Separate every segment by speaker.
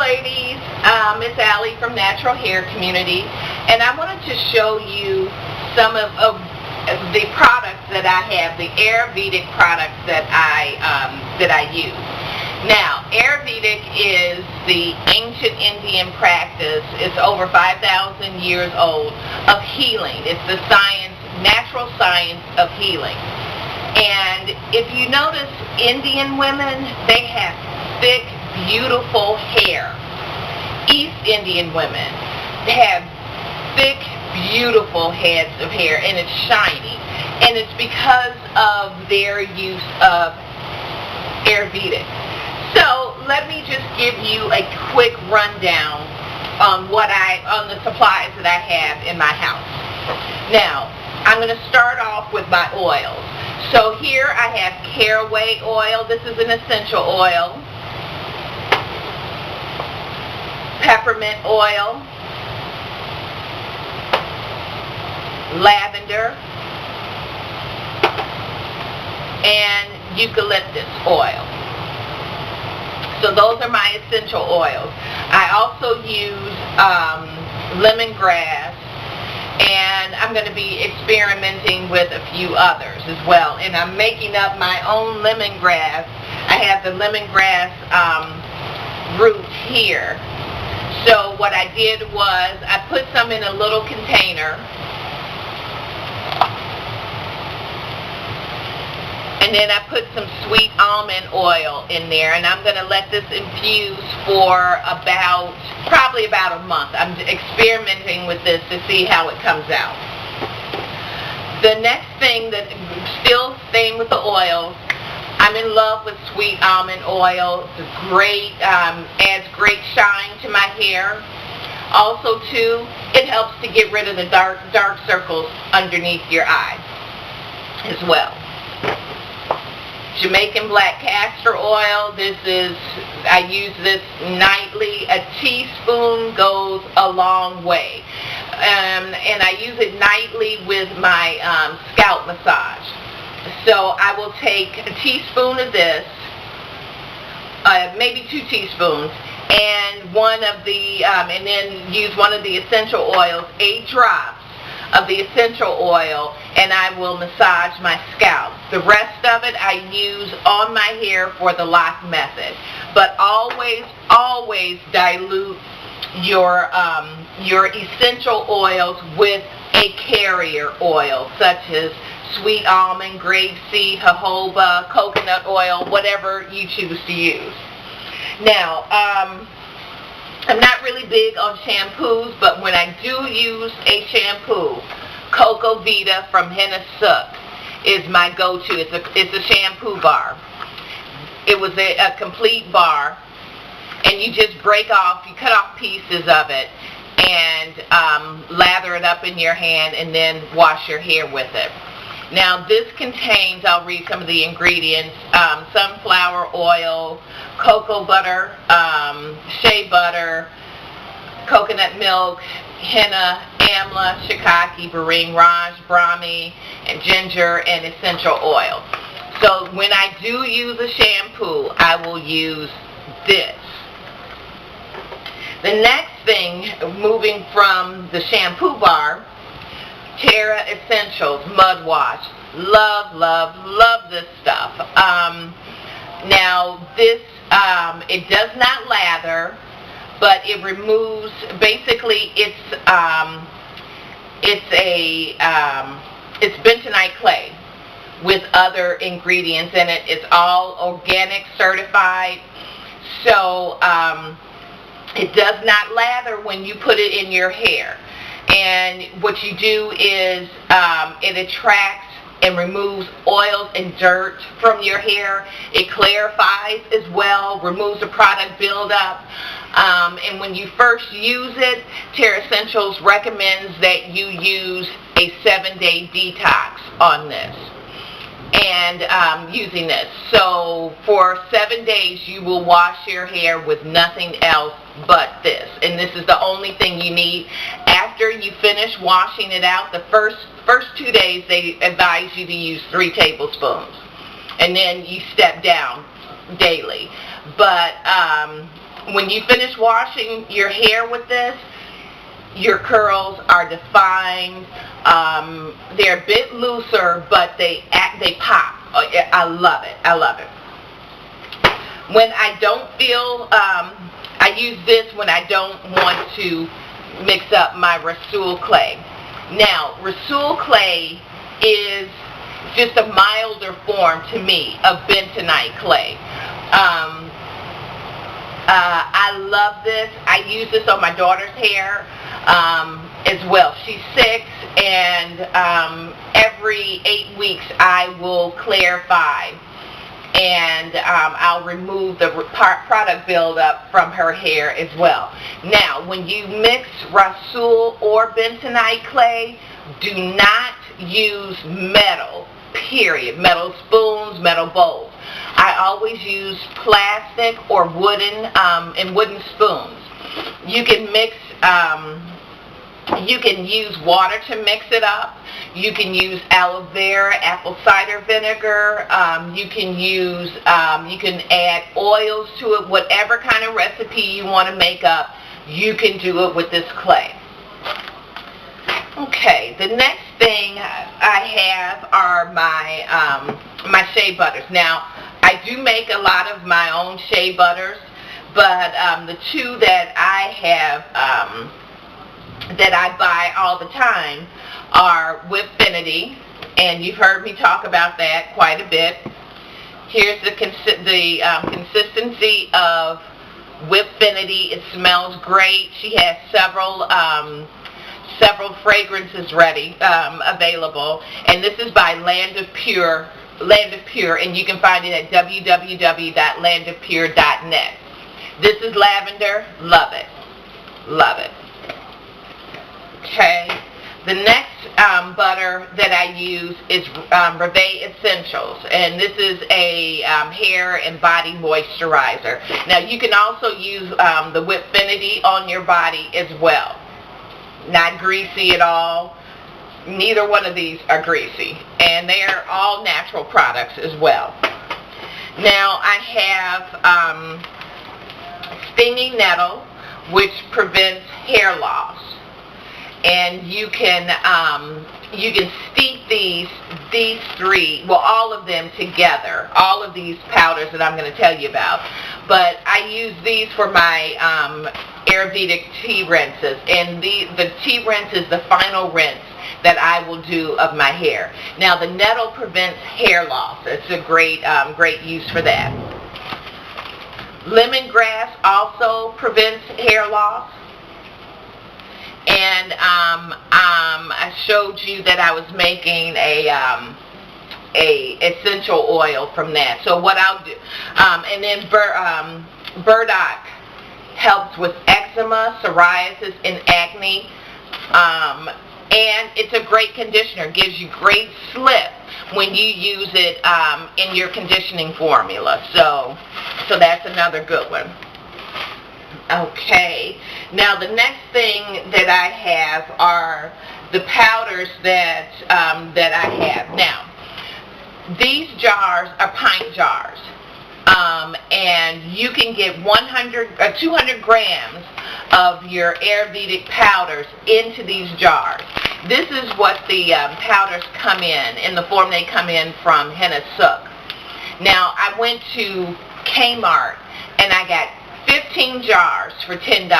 Speaker 1: ladies, it's Allie from Natural Hair Community, and I wanted to show you some of the products that I have, the Ayurvedic products that I use. Now, Ayurvedic is the ancient Indian practice. It's over 5,000 years old of healing. It's the science, natural science of healing. And if you notice, Indian women, they have thick, beautiful hair. East Indian women have thick, beautiful heads of hair, and it's shiny. And it's because of their use of Ayurvedic. So let me just give you a quick rundown on the supplies that I have in my house. Now, I'm going to start off with my oils. So here I have caraway oil. This is an essential oil. Peppermint oil. Lavender. And eucalyptus oil. So those are my essential oils. I also use lemongrass, and I'm going to be experimenting with a few others as well. And I'm making up my own lemongrass. I have the lemongrass root here. So what I did was I put some in a little container, and then I put some sweet almond oil in there, and I'm going to let this infuse for probably about a month. I'm experimenting with this to see how it comes out. The next thing, that still staying with the oils, I'm in love with sweet almond oil. It's great, adds great shine to my hair. Also too, it helps to get rid of the dark circles underneath your eyes as well. Jamaican black castor oil, I use this nightly. A teaspoon goes a long way. And I use it nightly with my scalp massage. So I will take a teaspoon of this, maybe 2 teaspoons, and and then use one of the essential oils, 8 drops of the essential oil, and I will massage my scalp. The rest of it I use on my hair for the lock method. But always dilute your essential oils with a carrier oil, such as sweet almond, grapeseed, jojoba, coconut oil, whatever you choose to use. Now, I'm not really big on shampoos, but when I do use a shampoo, Coco Vita from Henna Sook is my go-to. It's a shampoo bar. It was a complete bar, and you just you cut off pieces of it, and lather it up in your hand, and then wash your hair with it. Now this contains, I'll read some of the ingredients, sunflower oil, cocoa butter, shea butter, coconut milk, henna, amla, shiitake, baring, raj, brahmi, and ginger, and essential oil. So when I do use a shampoo, I will use this. The next thing, moving from the shampoo bar, Terra Essentials Mud Wash. Love this stuff. Now this, it does not lather, but it removes, basically it's bentonite clay with other ingredients in it. It's all organic certified. So it does not lather when you put it in your hair. And what you do is it attracts and removes oils and dirt from your hair. It clarifies as well, removes the product buildup. And when you first use it, Terra Essentials recommends that you use a 7-day detox on this. And using this. So for 7 days you will wash your hair with nothing else but this. And this is the only thing you need. After you finish washing it out, the first 2 days they advise you to use 3 tablespoons. And then you step down daily. But when you finish washing your hair with this, your curls are defined. They're a bit looser, but they pop. I love it. I love it. When I don't feel, I use this when I don't want to mix up my Rasool clay. Now, Rasool clay is just a milder form to me of bentonite clay. I love this. I use this on my daughter's hair as well. She's 6, and every 8 weeks I will clarify, and I'll remove the product buildup from her hair as well. Now, when you mix Rasool or bentonite clay, do not use metal, period. Metal spoons, metal bowls. I always use plastic or wooden spoons. You can mix, you can use water to mix it up. You can use aloe vera, apple cider vinegar. You can use, you can add oils to it. Whatever kind of recipe you want to make up, you can do it with this clay. Okay, the next thing I have are my my shea butters. Now, I do make a lot of my own shea butters, but the two that I have that I buy all the time are Whipfinity, and you've heard me talk about that quite a bit. Here's the consistency of Whipfinity. It smells great. She has several fragrances ready, available, and this is by Land of Pure, and you can find it at www.landofpure.net. This is lavender. Love it. Love it. Okay. The next butter that I use is Reveille Essentials, and this is a hair and body moisturizer. Now, you can also use the Whipfinity on your body as well. Not greasy at all. Neither one of these are greasy, and they are all natural products as well. Now, I have stinging nettle, which prevents hair loss, and you can steep these three, well, all of them together, all of these powders that I'm going to tell you about. But I use these for my ayurvedic tea rinses, and the tea rinse is the final rinse that I will do of my hair. Now, the nettle prevents hair loss. It's a great use for that. Lemongrass also prevents hair loss. And I showed you that I was making a essential oil from that. So what I'll do, and then burdock helps with eczema, psoriasis, and acne. And it's a great conditioner. Gives you great slip when you use it in your conditioning formula. So that's another good one. Okay. Now, the next thing that I have are the powders that I have. Now, these jars are pint jars. And you can get 200 grams of your Ayurvedic powders into these jars. This is what the powders come in the form they come in from Henna Suk. Now, I went to Kmart and I got 15 jars for $10.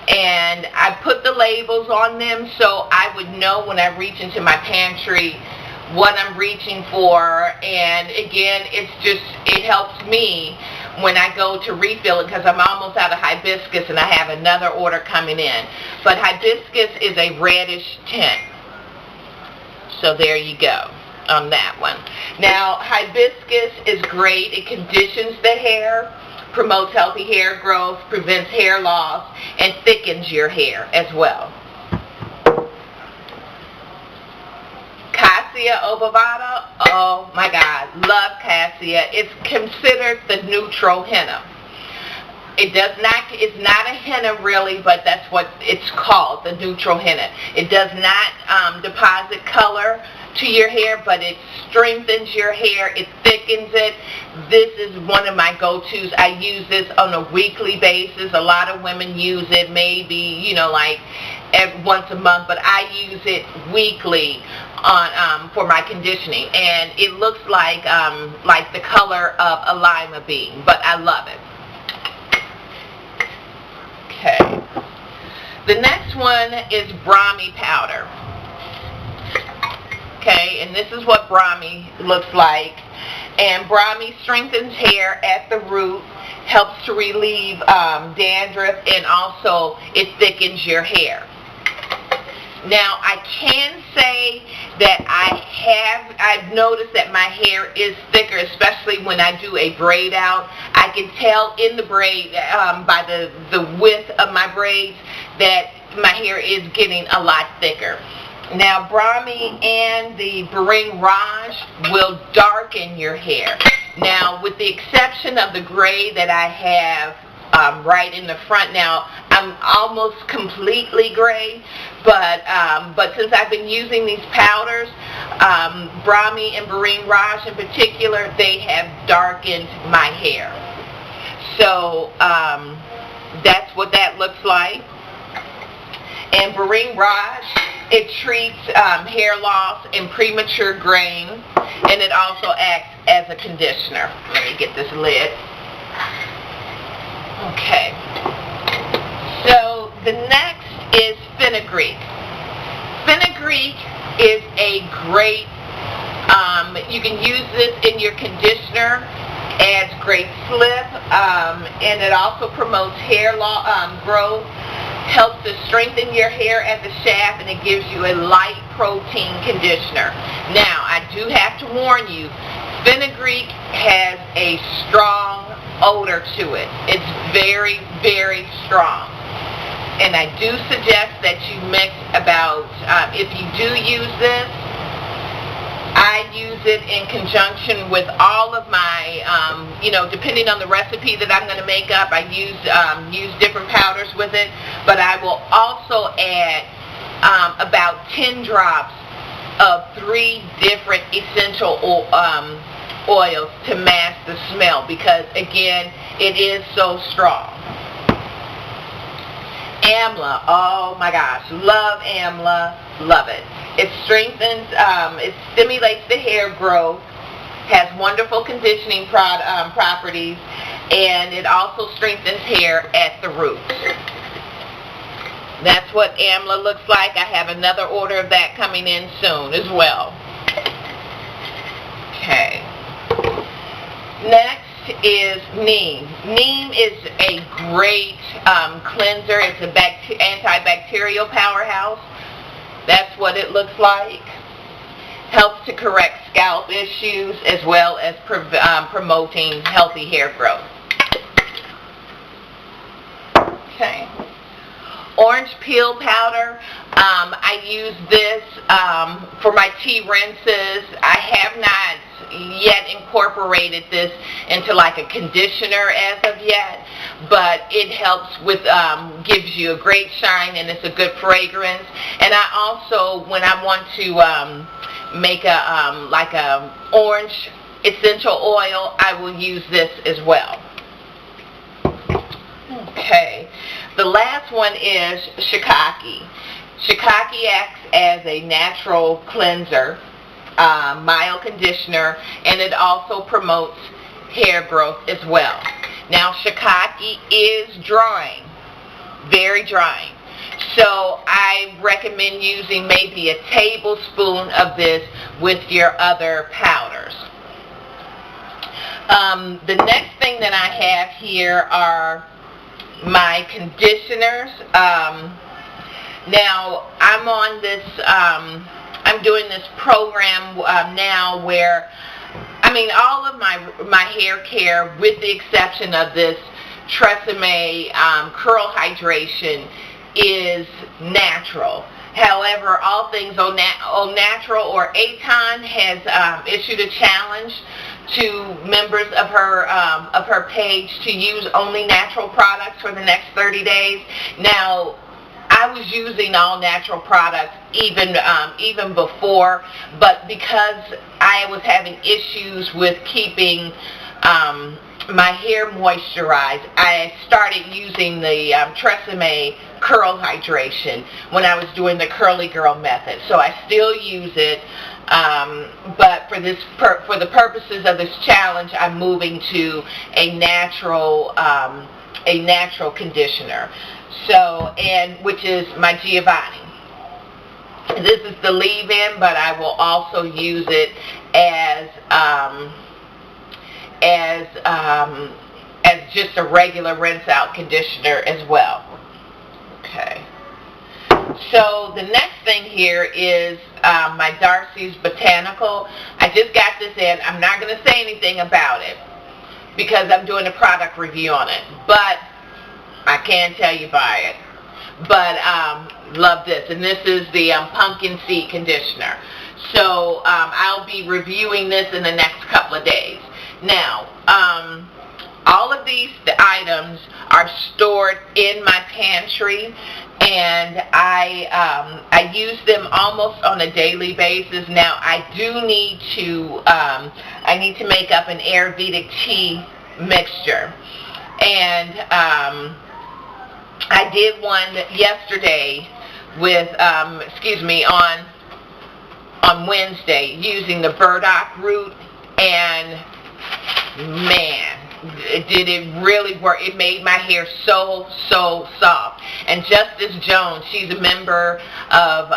Speaker 1: And I put the labels on them so I would know when I reach into my pantry what I'm reaching for, and again, it helps me when I go to refill it, because I'm almost out of hibiscus and I have another order coming in. But hibiscus is a reddish tint, so there you go on that one. Now, hibiscus is great. It conditions the hair, promotes healthy hair growth, prevents hair loss, and thickens your hair as well. Cassia obovata, oh my God, love cassia. It's considered the neutral henna. It's not a henna really, but that's what it's called, the neutral henna. It does not deposit color, to your hair, but it strengthens your hair, it thickens it. This is one of my go-tos. I use this on a weekly basis. A lot of women use it maybe, like once a month, but I use it weekly on for my conditioning, and it looks like the color of a lima bean, but I love it. Okay. The next one is Brahmi powder. Okay, and this is what Brahmi looks like. And Brahmi strengthens hair at the root, helps to relieve dandruff, and also it thickens your hair. Now, I can say that I've noticed that my hair is thicker, especially when I do a braid out. I can tell in the braid by the width of my braids that my hair is getting a lot thicker. Now, Brahmi and the Bring Raj will darken your hair. Now, with the exception of the gray that I have right in the front now, I'm almost completely gray, but since I've been using these powders, Brahmi and Bring Raj in particular, they have darkened my hair. So that's what that looks like. And Bring Raj, it treats hair loss and premature graying, and it also acts as a conditioner. Let me get this lid. Okay. So the next is fenugreek. Fenugreek is a great, you can use this in your conditioner, adds great slip, and it also promotes hair growth, helps to strengthen your hair at the shaft, and it gives you a light protein conditioner. Now, I do have to warn you, fenugreek has a strong odor to it. It's very, very strong. And I do suggest that you mix about, if you do use this, I use it in conjunction with all of my, depending on the recipe that I'm going to make up, I use different powders with it, but I will also add about 10 drops of 3 different essential oils to mask the smell, because again, it is so strong. Amla, oh my gosh, love Amla, love it. It strengthens, it stimulates the hair growth, has wonderful conditioning properties, and it also strengthens hair at the roots. That's what Amla looks like. I have another order of that coming in soon as well. Okay. Next is neem. Neem is a great cleanser. It's an antibacterial powerhouse. That's what it looks like. Helps to correct scalp issues as well as promoting healthy hair growth. Okay. Orange peel powder. I use this for my tea rinses. I have not yet incorporated this into like a conditioner as of yet, but it helps with, gives you a great shine, and it's a good fragrance. And I also, when I want to make like a orange essential oil, I will use this as well. Okay, the last one is shiitake. Shiitake acts as a natural cleanser, mild conditioner, and it also promotes hair growth as well. Now, shiitake is drying, very drying. So I recommend using maybe a tablespoon of this with your other powders. The next thing that I have here are my conditioners. Now, I'm on this, I'm doing this program now where, all of my hair care, with the exception of this Tresemme curl hydration, is natural. However, All Things Au Natural, or Aton, has issued a challenge to members of her page to use only natural products for the next 30 days. Now, I I was using all natural products even before, but because I was having issues with keeping my hair moisturized, I started using the Tresemme curl hydration when I was doing the curly girl method. So I still use it, but for the purposes of this challenge, I'm moving to a natural conditioner. So, which is my Giovanni. This is the leave-in, but I will also use it as just a regular rinse-out conditioner as well. Okay. So the next thing here is my Darcy's Botanical. I just got this in. I'm not going to say anything about it because I'm doing a product review on it, but I can tell you buy it. But love this, and this is the pumpkin seed conditioner. So I'll be reviewing this in the next couple of days. Now, all of these items are stored in my pantry, and I use them almost on a daily basis. Now, I do need to make up an ayurvedic tea mixture, and I did one yesterday with, on Wednesday, using the burdock root, and man, did it really work. It made my hair so soft. And Justice Jones, she's a member of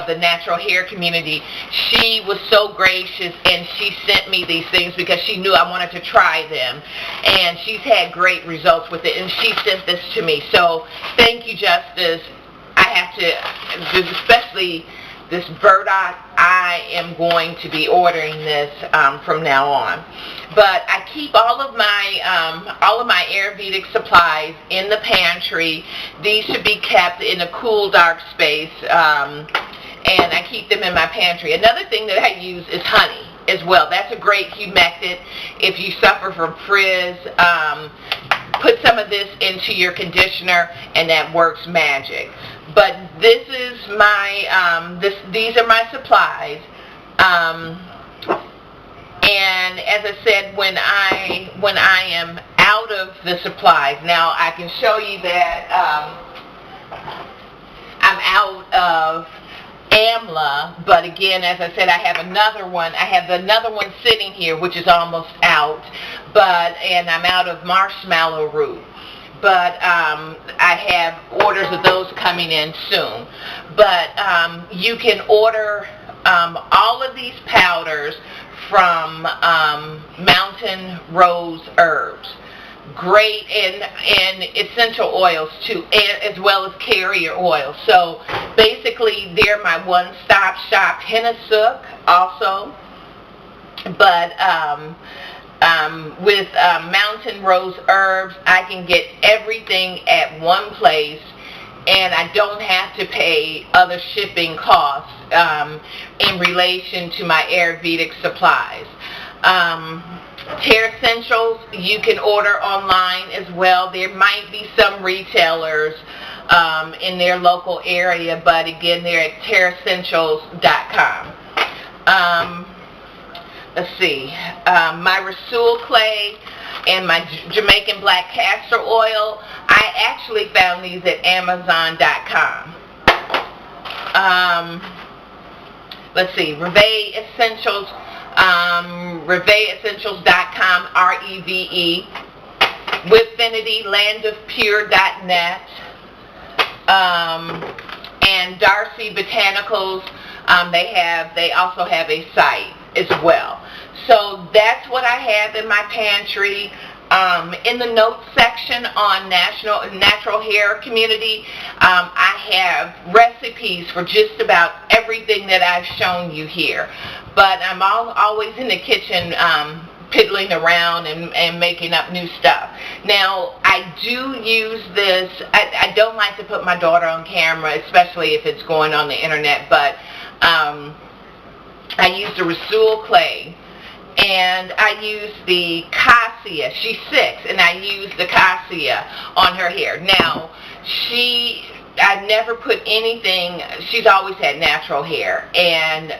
Speaker 1: the natural hair community. She was so gracious, and she sent me these things because she knew I wanted to try them, and she's had great results with it, and she sent this to me. So thank you, Justice. I have to, especially this burdock, I am going to be ordering this from now on. But I keep all of my Ayurvedic supplies in the pantry. These should be kept in a cool, dark space, and I keep them in my pantry. Another thing that I use is honey as well. That's a great humectant if you suffer from frizz. Put some of this into your conditioner, and that works magic. But this is my these are my supplies, and as I said, when I am out of the supplies, now I can show you that I'm out of Amla, but again, as I said, I have another one. I have another one sitting here, which is almost out, and I'm out of marshmallow root. But I have orders of those coming in soon. But you can order all of these powders from Mountain Rose Herbs. Great in essential oils too, as well as carrier oils. So basically, they're my one-stop shop. Henna Sook also, but with Mountain Rose Herbs, I can get everything at one place, and I don't have to pay other shipping costs in relation to my Ayurvedic supplies. Tear Essentials, you can order online as well. There might be some retailers in their local area, but again, they're at tearessentials.com. Let's see, my Rasul clay and my Jamaican black castor oil, I actually found these at Amazon.com. Let's see, Reve Essentials, ReveEssentials.com, R-E-V-E, Withfinity, landofpure.net, and Darcy Botanicals, they also have a site as well. So that's what I have in my pantry. In the notes section on Natural Hair Community, I have recipes for just about everything that I've shown you here. But I'm always in the kitchen piddling around and making up new stuff. Now, I do use this. I don't like to put my daughter on camera, especially if it's going on the internet, but I use the Rasul clay, and I use the cassia. She's 6, and I use the cassia on her hair. Now, I never put anything. She's always had natural hair, and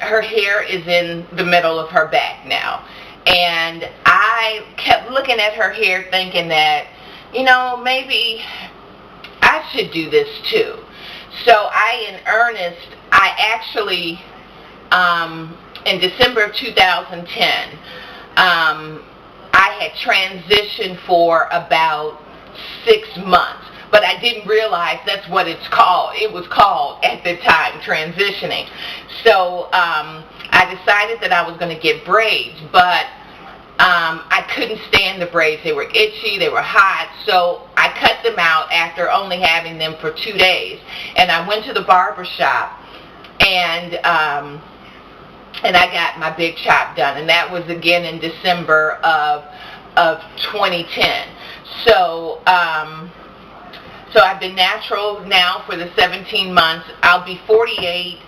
Speaker 1: her hair is in the middle of her back now. And I kept looking at her hair thinking that, maybe I should do this too. So I actually, in December of 2010, I had transitioned for about 6 months. But I didn't realize that's what it's called. It was called at the time, transitioning. So I decided that I was going to get braids, but I couldn't stand the braids. They were itchy, they were hot, so I cut them out after only having them for 2 days. And I went to the barber shop, and I got my big chop done, and that was again in December of 2010. So I've been natural now for the 17 months. I'll be 48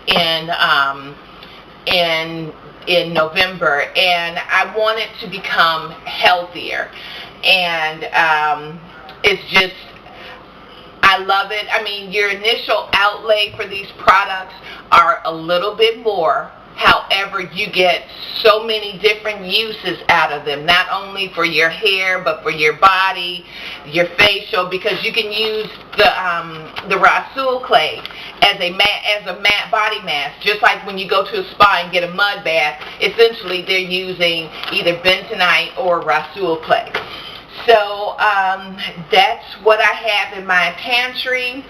Speaker 1: in November, and I want it to become healthier. And it's just, I love it. I mean, your initial outlay for these products are a little bit more. However, you get so many different uses out of them, not only for your hair, but for your body, your facial, because you can use the Rasul clay as a matte body mask. Just like when you go to a spa and get a mud bath, essentially they're using either bentonite or Rasul clay. So that's what I have in my pantry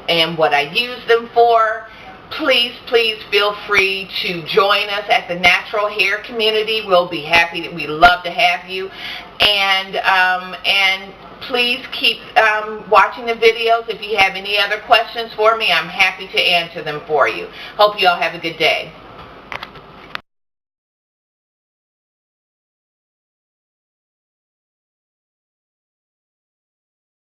Speaker 1: and what I use them for. Please feel free to join us at the Natural Hair Community. We'll be happy. We'd love to have you. And please keep watching the videos. If you have any other questions for me, I'm happy to answer them for you. Hope you all have a good day.